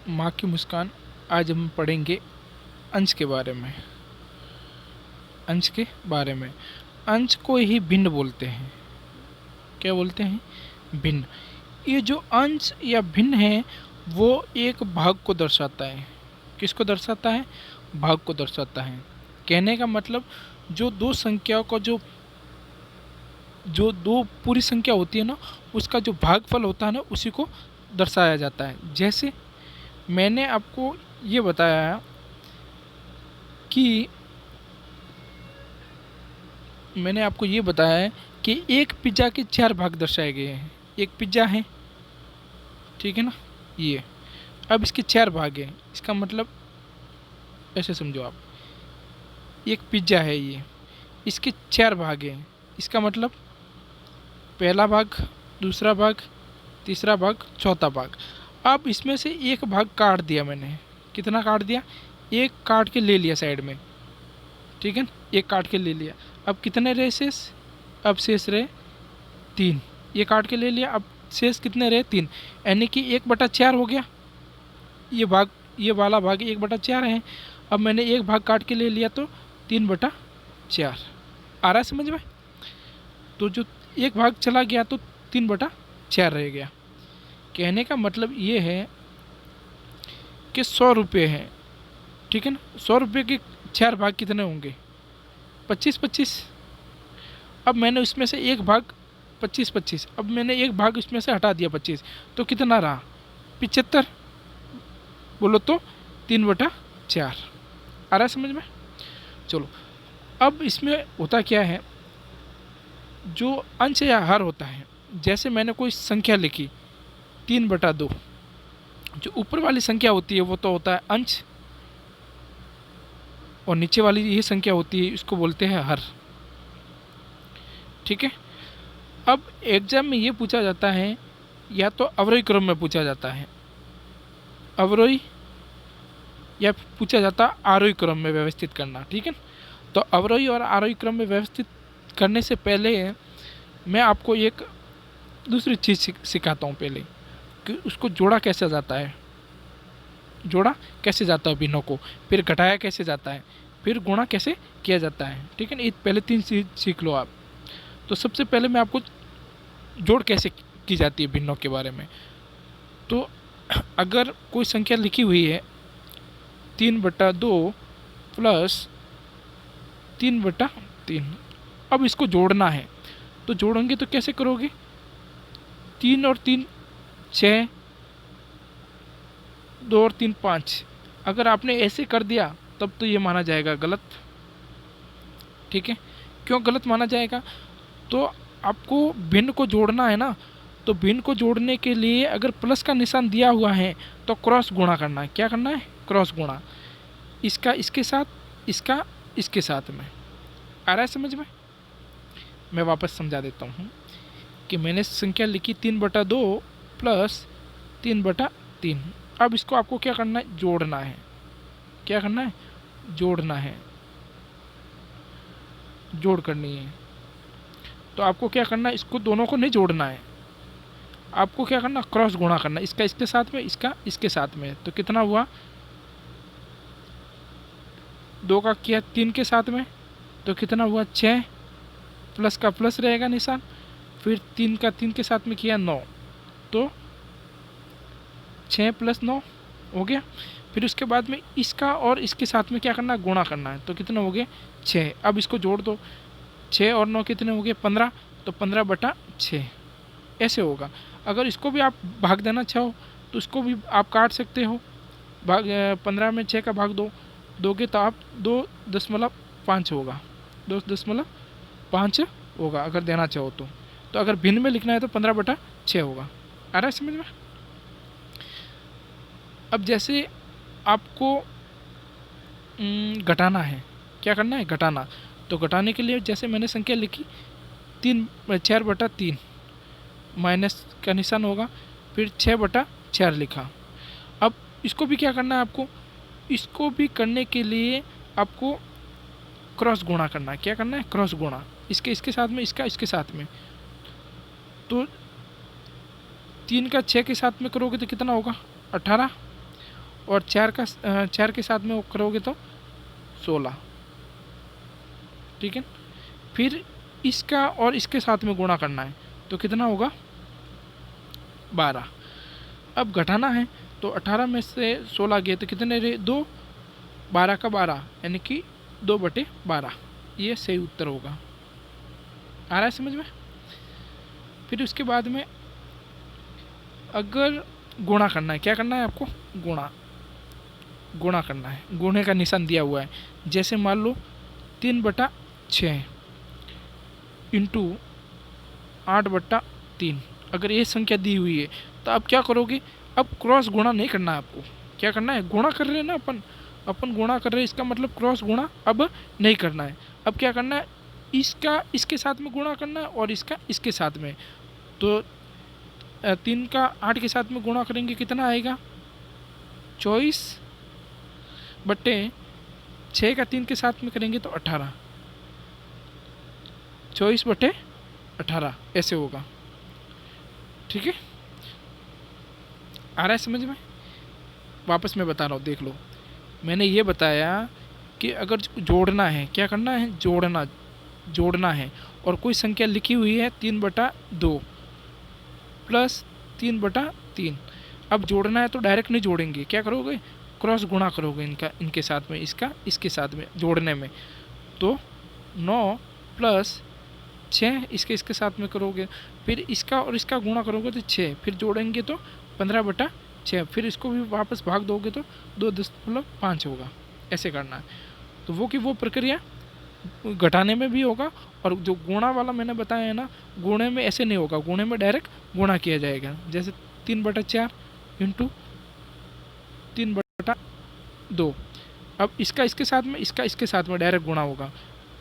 माँ की मुस्कान। आज हम पढ़ेंगे अंश के बारे में। अंश के बारे में। अंश को ही भिन्न बोलते हैं। क्या बोलते हैं? भिन्न। ये जो अंश या भिन्न है वो एक भाग को दर्शाता है। किसको दर्शाता है? भाग को दर्शाता है। कहने का मतलब जो दो संख्याओं का जो दो पूरी संख्या होती है ना, उसका जो भागफल होता है ना, उसी को दर्शाया जाता है। जैसे मैंने आपको ये बताया कि एक पिज़्ज़ा के 4 भाग दर्शाए गए हैं। एक पिज़्ज़ा है, ठीक है ना, ये। अब इसके 4 भाग हैं। इसका मतलब ऐसे समझो आप, एक पिज़्ज़ा है ये, इसके 4 भाग हैं। इसका मतलब पहला भाग, दूसरा भाग, तीसरा भाग, चौथा भाग। अब इसमें से एक भाग काट दिया मैंने। कितना काट दिया? एक काट के ले लिया साइड में, ठीक है। एक काट के ले लिया। अब कितने रहे शेष? अब शेष रहे 3। ये काट के ले लिया। अब शेष कितने रहे? 3। यानी कि 1/4 हो गया। ये वाला भाग 1/4 है। अब मैंने एक भाग काट के ले लिया तो 3/4 आ रहा है समझ में? तो जो एक भाग चला गया तो 3/4 रह गया। कहने का मतलब ये है कि 100 रुपये हैं, ठीक है ना। 100 रुपये के 4 भाग कितने होंगे? 25-25। अब मैंने उसमें से एक भाग 25-25, अब मैंने एक भाग उसमें से हटा दिया 25, तो कितना रहा? 75। बोलो तो 3/4 आ रहा है समझ में? चलो, अब इसमें होता क्या है, जो अंश या हर होता है, जैसे मैंने कोई संख्या लिखी 3/2, जो ऊपर वाली संख्या होती है वो तो होता है अंश, और नीचे वाली ये संख्या होती है इसको बोलते हैं हर, ठीक है। अब एग्जाम में ये पूछा जाता है, या तो अवरोही क्रम में पूछा जाता है, अवरोही, या पूछा जाता है आरोही क्रम में व्यवस्थित करना, ठीक है। तो अवरोही और आरोही क्रम में व्यवस्थित करने से पहले मैं आपको एक दूसरी चीज़ सिखाता हूँ पहले, कि उसको जोड़ा कैसे जाता है। जोड़ा कैसे जाता है भिन्नों को, फिर घटाया कैसे जाता है, फिर गुणा कैसे किया जाता है, ठीक है ना। ये पहले 3 चीज़ सीख लो आप। तो सबसे पहले मैं आपको जोड़ कैसे की जाती है भिन्नों के बारे में। तो अगर कोई संख्या लिखी हुई है 3/2 प्लस 3/3, अब इसको जोड़ना है, तो जोड़ेंगे तो कैसे करोगे? 3 और 3 6, 2 और 3 5। अगर आपने ऐसे कर दिया तब तो ये माना जाएगा गलत, ठीक है। क्यों गलत माना जाएगा? तो आपको भिन्न को जोड़ना है ना, तो भिन्न को जोड़ने के लिए अगर प्लस का निशान दिया हुआ है तो क्रॉस गुणा करना है। क्या करना है? क्रॉस गुणा। इसका इसके साथ, इसका इसके साथ में। आ रहा है समझ में? मैं वापस समझा देता हूँ कि मैंने संख्या लिखी 3/2 प्लस 3/3। अब इसको आपको क्या करना है? जोड़ना है। क्या करना है? जोड़ना है, जोड़ करनी है। तो आपको क्या करना है? इसको दोनों को नहीं जोड़ना है, आपको क्या करना? क्रॉस गुणा करना। इसका इसके साथ में, इसका इसके साथ में। तो कितना हुआ? 2 का किया 3 के साथ में, तो कितना हुआ? 6। प्लस का प्लस रहेगा निशान। फिर 3 का 3 के साथ में किया 9, तो 6 + 9 हो गया। फिर उसके बाद में इसका और इसके साथ में क्या करना है? गुणा करना है। तो कितना हो गया? 6। अब इसको जोड़ दो। 6 और 9 कितने हो गए? 15। तो 15/6 ऐसे होगा। अगर इसको भी आप भाग देना चाहो तो इसको भी आप काट सकते हो। 15 में 6 का भाग दोगे तो आप 2.5 होगा, 2.5 होगा अगर देना चाहो तो। तो अगर भिन्न में लिखना है तो 15/6 होगा। आ रहा है समझ में? अब जैसे आपको घटाना है, क्या करना है? घटाना। तो घटाने के लिए जैसे मैंने संख्या लिखी 4/3, माइनस का निशान होगा, फिर 6/4 लिखा। अब इसको भी क्या करना है आपको? इसको भी करने के लिए आपको क्रॉस गुणा करना है। क्या करना है? क्रॉस गुणा। इसके इसके साथ में, इसका इसके साथ में। तो 3 का 6 के साथ में करोगे तो कितना होगा? 18। और 4 के साथ में वो करोगे तो 16, ठीक है। फिर इसका और इसके साथ में गुणा करना है तो कितना होगा 12। अब घटाना है तो 18 में से 16 गए तो कितने रहे 2, 12 का 12 यानी कि 2/12, ये सही उत्तर होगा। आ रहा है समझ में। फिर उसके बाद में अगर गुणा करना है, क्या करना है आपको, गुणा करना है, गुणे का निशान दिया हुआ है। जैसे मान लो 3/6 इंटू 8/3, अगर ये संख्या दी हुई है तो आप क्या करोगे, अब क्रॉस गुणा नहीं करना है आपको, क्या करना है, गुणा कर रहे हैं ना अपन गुणा कर रहे हैं, इसका मतलब क्रॉस गुणा अब नहीं करना है। अब क्या करना है, इसका इसके साथ में गुणा करना है और इसका इसके साथ में। तो 3 का 8 के साथ में गुणा करेंगे कितना आएगा 24/6 का 3 के साथ में करेंगे तो 18, 24/18 ऐसे होगा, ठीक है। आ रहा है समझ में। वापस मैं बता रहा हूँ, देख लो। मैंने ये बताया कि अगर जोड़ना है, क्या करना है, जोड़ना है और कोई संख्या लिखी हुई है 3/2 प्लस 3/3। अब जोड़ना है तो डायरेक्ट नहीं जोड़ेंगे, क्या करोगे, क्रॉस गुणा करोगे इनके साथ में, इसका इसके साथ में जोड़ने में। तो 9 प्लस 6 इसके साथ में करोगे, फिर इसका और इसका गुणा करोगे तो 6, फिर जोड़ेंगे तो 15/6, फिर इसको भी वापस भाग दोगे तो 2.5 होगा। ऐसे करना है। तो वो प्रक्रिया घटाने में भी होगा, और जो गुणा वाला मैंने बताया है ना, गुणे में ऐसे नहीं होगा, गुणे में डायरेक्ट गुणा किया जाएगा। जैसे 3/4 इंटू 3/2, अब इसका इसके साथ में, इसका इसके साथ में डायरेक्ट गुणा होगा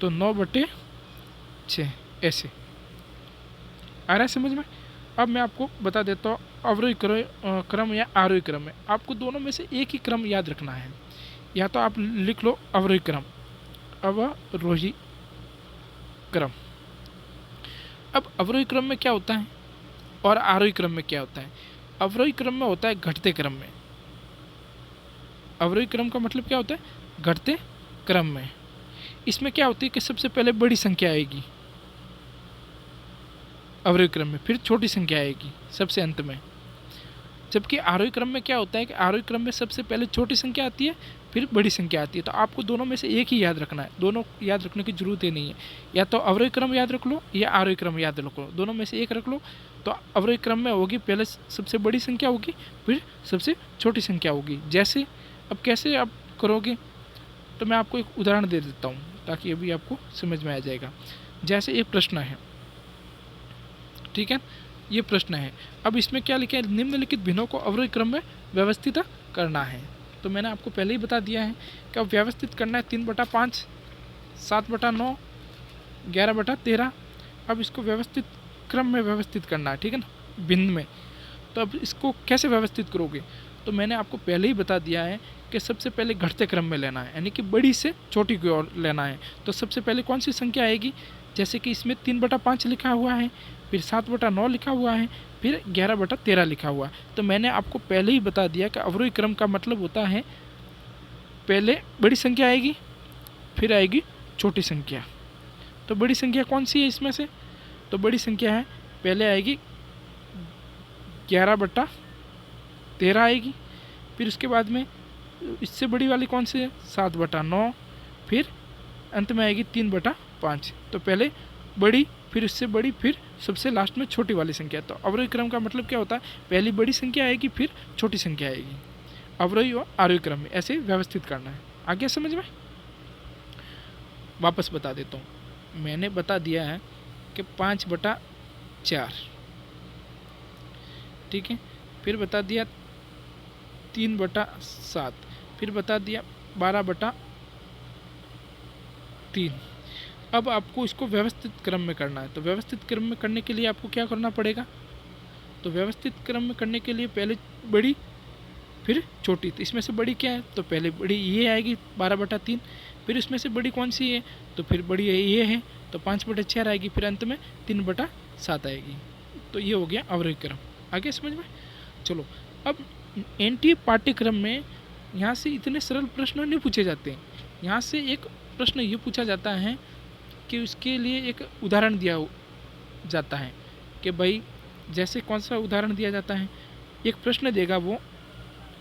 तो 9/6 ऐसे। आ रहा है समझ में। अब मैं आपको बता देता हूँ अवरोही क्रम या आरोही क्रम में, आपको दोनों में से एक ही क्रम याद रखना है। या तो आप लिख लो अवरोही क्रम, अवरोही क्रम। अब अवरोही क्रम में क्या होता है और आरोही क्रम में क्या होता है। अवरोही क्रम में होता है घटते क्रम में। अवरोही क्रम का मतलब क्या होता है, घटते क्रम में। इसमें क्या होती है कि सबसे पहले बड़ी संख्या आएगी अवरोही क्रम में, फिर छोटी संख्या आएगी सबसे अंत में। जबकि आरोही क्रम में क्या होता है कि आरोही क्रम में सबसे पहले छोटी संख्या आती है, फिर बड़ी संख्या आती है। तो आपको दोनों में से एक ही याद रखना है, दोनों याद रखने की जरूरत ही नहीं है। या तो अवरोही क्रम याद रख लो या आरोही क्रम याद रख लो, दोनों में से एक रख लो। तो अवरोही क्रम में होगी पहले सबसे बड़ी संख्या होगी, फिर सबसे छोटी संख्या होगी। जैसे अब कैसे आप करोगे, तो मैं आपको एक उदाहरण दे देता हूँ ताकि अभी आपको समझ में आ जाएगा। जैसे एक प्रश्न है, ठीक है, ये प्रश्न है। अब इसमें क्या लिखा है, निम्नलिखित भिन्नों को अवरोही क्रम में व्यवस्थित करना है। तो मैंने आपको पहले ही बता दिया है कि अब व्यवस्थित करना है 3/5, 7/9, 11/13। अब इसको व्यवस्थित क्रम में व्यवस्थित करना है, ठीक है ना, भिन्न में। तो अब इसको कैसे व्यवस्थित करोगे, तो मैंने आपको पहले ही बता दिया है कि सबसे पहले घटते क्रम में लेना है, यानी कि बड़ी से छोटी की ओर लेना है। तो सबसे पहले कौन सी संख्या आएगी, जैसे कि इसमें 3/5 लिखा हुआ है, फिर 7/9 लिखा हुआ है, फिर 11/13 लिखा हुआ है। तो मैंने आपको पहले ही बता दिया कि अवरोही क्रम का मतलब होता है पहले बड़ी संख्या आएगी, फिर आएगी छोटी संख्या। तो बड़ी संख्या कौन सी है इसमें से, तो बड़ी संख्या है पहले आएगी 11/13 आएगी, फिर उसके बाद में इससे बड़ी वाली कौन सी है 7/9, फिर अंत में आएगी 3/5। तो पहले बड़ी, फिर इससे बड़ी, फिर सबसे लास्ट में छोटी वाली संख्या। तो अवरोही क्रम का मतलब क्या होता है, पहली बड़ी संख्या आएगी, फिर छोटी संख्या आएगी। अवरोही और आरोही क्रम में ऐसे व्यवस्थित करना है। आ गया समझ में। वापस बता देता हूँ, मैंने बता दिया है कि 5/4, ठीक है, फिर बता दिया 3/7, फिर बता दिया 12/3। अब आपको इसको व्यवस्थित क्रम में करना है। तो व्यवस्थित क्रम में करने के लिए आपको क्या करना पड़ेगा, तो व्यवस्थित क्रम में करने के लिए पहले बड़ी फिर छोटी। तो इसमें से बड़ी क्या है, तो पहले बड़ी ये आएगी 12/3, फिर इसमें से बड़ी कौन सी है, तो फिर बड़ी ये है, तो 5/4 आएगी, फिर अंत में 3/7 आएगी। तो ये हो गया अवरोही क्रम। आगे समझ में। चलो अब एनटीए पाठ्यक्रम में यहाँ से इतने सरल प्रश्न नहीं पूछे जाते हैं। यहाँ से एक प्रश्न ये पूछा जाता है कि उसके लिए एक उदाहरण दिया जाता है कि भाई जैसे कौन सा उदाहरण दिया जाता है, एक प्रश्न देगा, वो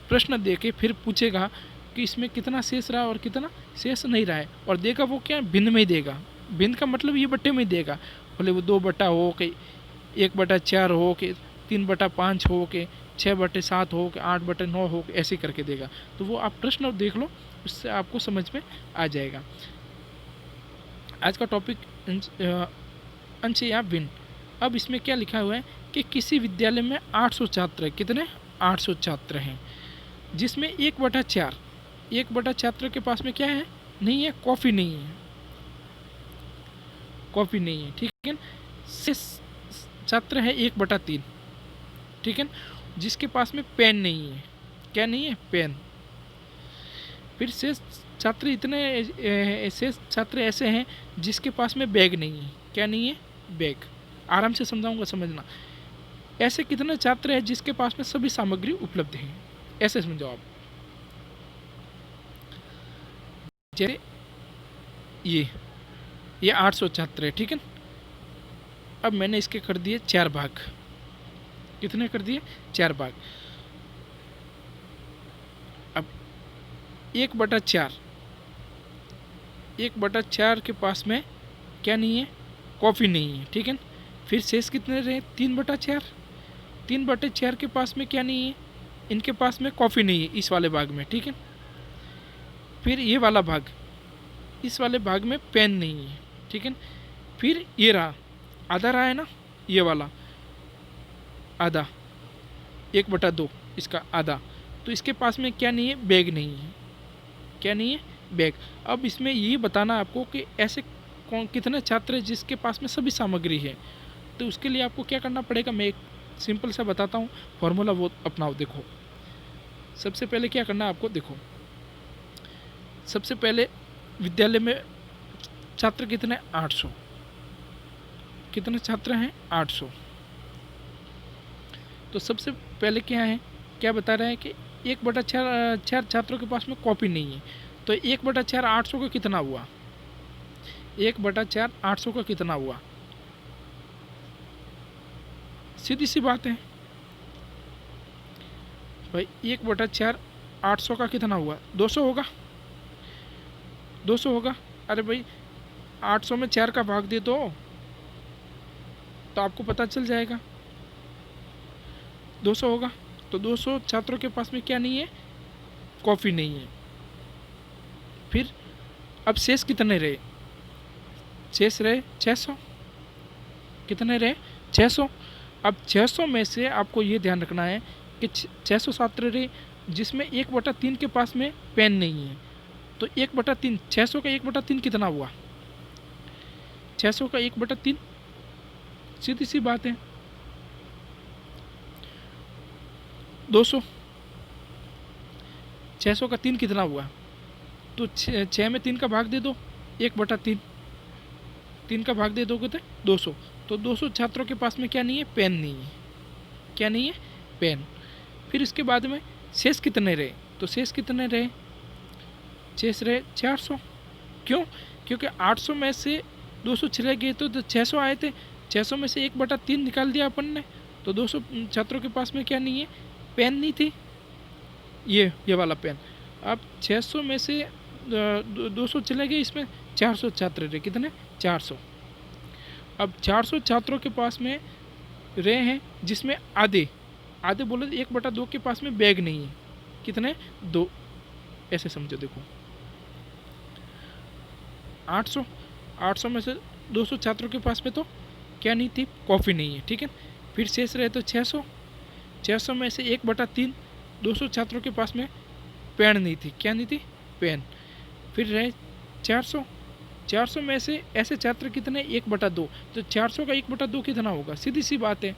प्रश्न दे के फिर पूछेगा कि इसमें कितना शेष रहा और कितना शेष नहीं रहा है, और देगा वो क्या भिन्न में ही देगा। भिन्न का मतलब ये बट्टे में ही देगा, भले वो 2 बटा हो के 1 बटा 4 हो के 3 बटा 5 हो के 6 बटे 7 हो के 8 बटे 9 हो के ऐसे करके देगा। तो वो आप प्रश्न देख लो, उससे आपको समझ में आ जाएगा। आज का टॉपिक अंश या भिन्न। अब इसमें क्या लिखा हुआ है कि किसी विद्यालय में 800 छात्र हैं। कितने? 800 छात्र हैं, जिसमें 1/4 छात्र के पास में क्या है? नहीं है, कॉफ़ी नहीं है, कॉफ़ी नहीं है, ठीक है। शेष छात्र है 1/3, ठीक है, जिसके पास में पेन नहीं है। क्या नहीं है? पेन। फिर शेष छात्र ऐसे हैं जिसके पास में बैग नहीं है। क्या नहीं है? बैग। आराम से समझाऊंगा, समझना। ऐसे कितने छात्र हैं जिसके पास में सभी सामग्री उपलब्ध है? ऐसे समझो आप। जैसे ये 800 छात्र है, ठीक है। अब मैंने इसके कर दिए 4 भाग। कितने कर दिए? 4 भाग। अब 1/4 के पास में क्या नहीं है? कॉफ़ी नहीं है, ठीक है। फिर शेष कितने रहे? 3/4। 3/4 के पास में क्या नहीं है? इनके पास में कॉफ़ी नहीं है, इस वाले भाग में, ठीक है। फिर ये वाला भाग, इस वाले भाग में पेन नहीं है, ठीक है। फिर ये रहा, आधा रहा है ना, ये वाला आधा, 1/2 इसका आधा। तो इसके पास में क्या नहीं है? बैग नहीं है। क्या नहीं है? बैग। अब इसमें ये बताना आपको कि ऐसे कितने छात्र हैं जिसके पास में सभी सामग्री है। तो उसके लिए आपको क्या करना पड़ेगा, मैं एक सिंपल सा बताता हूँ फॉर्मूला, वो अपनाओ। देखो, सबसे पहले क्या करना है आपको, देखो सबसे पहले विद्यालय में छात्र कितने? 800। कितने छात्र हैं? 800। तो सबसे पहले क्या है, क्या बता रहा है कि 1/4 छात्रों के पास में कॉपी नहीं है। तो 1/4 800 का कितना हुआ? 1/4 800 का कितना हुआ? सीधी सी बात है भाई, 1/4 800 का कितना हुआ? 200 होगा। 200 होगा। अरे भाई 800 में 4 का भाग दे दो तो आपको पता चल जाएगा, 200 होगा। तो 200 छात्रों के पास में क्या नहीं है? कॉफ़ी नहीं है। फिर अब शेष कितने रहे? शेष रहे 600। कितने रहे? 600। अब 600 में से आपको ये ध्यान रखना है कि 600 छात्र रहे जिसमें 1/3 के पास में पेन नहीं है। तो 1/3, 600 का 1/3 कितना हुआ? 600 का 1/3, सीधी सी बात है 200। 600 का 3 कितना हुआ? तो 6 में 3 का भाग दे दो, 1/3। 3 का भाग दे दोगे तो 200। तो 200 छात्रों के पास में क्या नहीं है? पेन नहीं है। क्या नहीं है? पेन। फिर इसके बाद में शेष कितने रहे? तो शेष कितने रहे? शेष रहे 400। क्यों? क्योंकि 800 में से 200 चले गए तो 600 आए थे। 600 में से 1/3 निकाल दिया अपन ने। तो 200 छात्रों के पास में क्या नहीं है? पेन नहीं थी, ये वाला पेन। अब 600 में से 200 चले गए, इसमें 400 छात्र रहे। कितने? 400। अब 400 छात्रों के पास में रहे हैं जिसमें आधे बोले 1/2 के पास में बैग नहीं है। कितने? 2। ऐसे समझो, देखो 800 में से 200 छात्रों के पास में तो क्या नहीं थी? कॉफ़ी नहीं है, ठीक है। फिर शेष रहे तो 600 में से 1/3 200 छात्रों के पास में पेन नहीं थी। क्या नहीं थी? पेन। फिर रहे 400 में से ऐसे छात्र कितने? 1/2। तो 400 का 1/2 कितना होगा? सीधी सी बात है,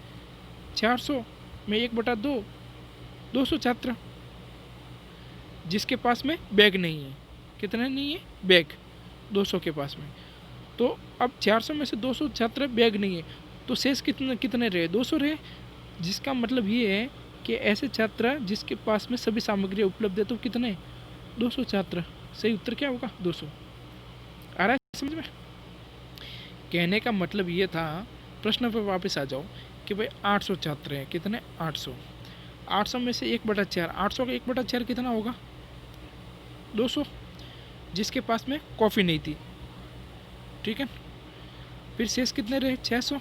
400 में 1/2, 200 छात्र जिसके पास में बैग नहीं है। कितने नहीं है? बैग 200 के पास में। तो अब 400 में से 200 छात्र बैग नहीं है, तो शेष कितने रहे? 200 रहे। जिसका मतलब ये है कि ऐसे छात्र जिसके पास में सभी सामग्री उपलब्ध है, तो कितने, 200 छात्र। सही उत्तर क्या होगा, 200। आ रहा है समझ में? कहने का मतलब ये था, प्रश्न पर वापस आ जाओ कि भाई 800 छात्र हैं, कितने, 800। 800 में से 1/4, 800 का 1/4 कितना होगा, 200। जिसके पास में कॉफ़ी नहीं थी, ठीक है। फिर शेष कितने रहे, 600।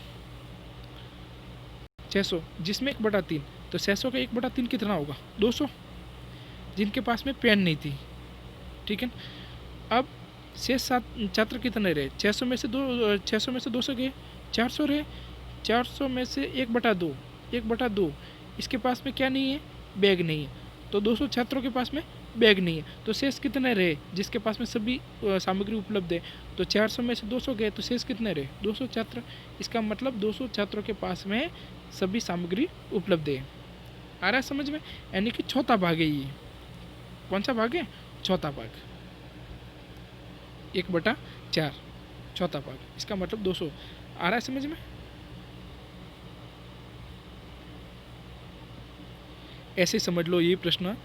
600 जिसमें 1/3, तो 600 का 1/3 कितना होगा, 200। जिनके पास में पेन नहीं थी, ठीक है। अब शेष 7 छात्र कितने रहे, 600 में से 200 गए, 400 रहे। 400 में से 1/2, 1/2 इसके पास में क्या नहीं है, बैग नहीं है, तो 200 छात्रों के पास में बैग नहीं है, तो शेष कितने रहे, जिसके पास में सभी सामग्री उपलब्ध है, तो 400 में से 200 गए, तो शेष कितने रहे, 200 छात्र। इसका मतलब 200 छात्रों के पास में सभी सामग्री उपलब्ध है। आ रहा है समझ में? यानी कि चौथा भाग है ये। कौन सा भाग है, चौथा भाग, 1/4, चौथा भाग, इसका मतलब 200। आ रहा है समझ में? ऐसे समझ लो, ये प्रश्न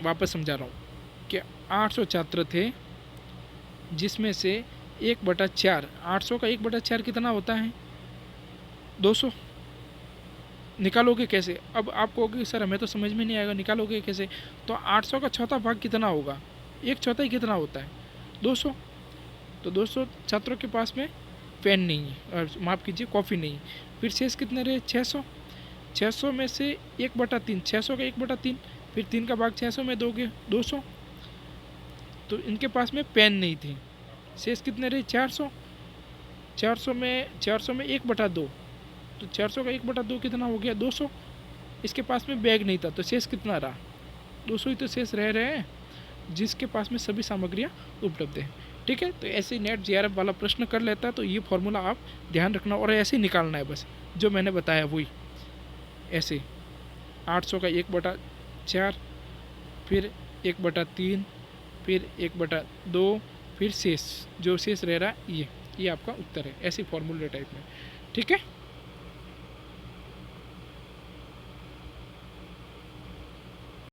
वापस समझा रहा हूँ कि 800 छात्र थे, जिसमें से 1/4, 800 का 1/4 कितना होता है, 200। निकालोगे कैसे? अब आप कहोगे सर हमें तो समझ में नहीं आएगा, निकालोगे कैसे? तो 800 का चौथा भाग कितना होगा, 1/4 कितना होता है, 200। तो 200 छात्रों के पास में पेन नहीं है, और माफ़ कीजिए कॉफ़ी नहीं। फिर शेष कितने रहे, 600। 600 में से 1/3, 600 का 1/3, फिर 3 का भाग 600 में दोगे, 200। तो इनके पास में पेन नहीं थी। शेष कितने रहे, 400। 400 में 1/2, तो 400 का 1/2 कितना हो गया, 200। इसके पास में बैग नहीं था, तो शेष कितना रहा, 200 ही तो शेष रह रहे हैं, जिसके पास में सभी सामग्रियाँ उपलब्ध हैं। ठीक है, तो ऐसे नेट जेआरएफ वाला प्रश्न कर लेता है, तो ये फॉर्मूला आप ध्यान रखना और ऐसे ही निकालना है, बस जो मैंने बताया वही। ऐसे 800 का 1/4, फिर 1/3, फिर 1/2, फिर शेष, जो शेष रह रहा है ये आपका उत्तर है, ऐसे फॉर्मूले टाइप में। ठीक है।